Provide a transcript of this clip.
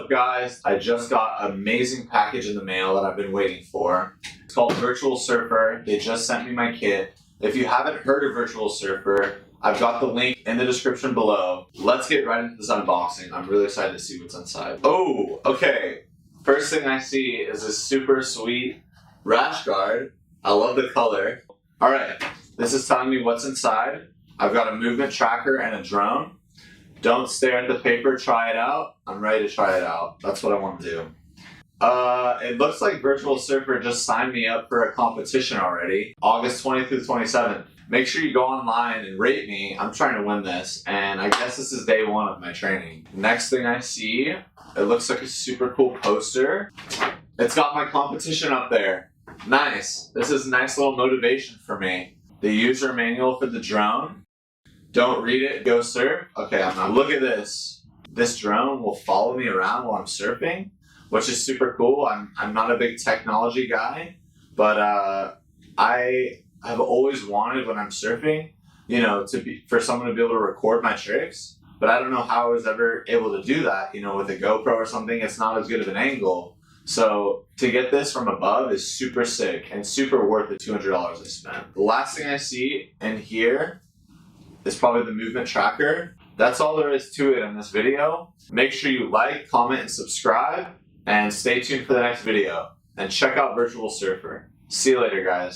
up, guys? I just got an amazing package in the mail that I've been waiting for. It's called Virtual Surfer. They just sent me my kit. If you haven't heard of Virtual Surfer, I've got the link in the description below. Let's get right into this unboxing. I'm really excited to see what's inside. Oh, okay. First thing I see is this super sweet rash guard. I love the color. All right, this is telling me what's inside. I've got a movement tracker and a drone. Don't stare at the paper, try it out. I'm ready to try it out. That's what I want to do. It looks like Virtual Surfer just signed me up for a competition already, August 20th through 27th. Make sure you go online and rate me. I'm trying to win this, and I guess this is day one of my training. Next thing I see, it looks like a super cool poster. It's got my competition up there. Nice. This is a nice little motivation for me. The user manual for the drone. Don't read it, go surf. Okay, now look at this. This drone will follow me around while I'm surfing, which is super cool. I'm not a big technology guy, but I have always wanted when I'm surfing, for someone to be able to record my tricks. But I don't know how I was ever able to do that. With a GoPro or something, it's not as good of an angle. So to get this from above is super sick and super worth the $200 I spent. The last thing I see in here is probably the movement tracker. That's all there is to it in this video. Make sure you like, comment, and subscribe, and stay tuned for the next video. And check out Virtual Surfer. See you later, guys.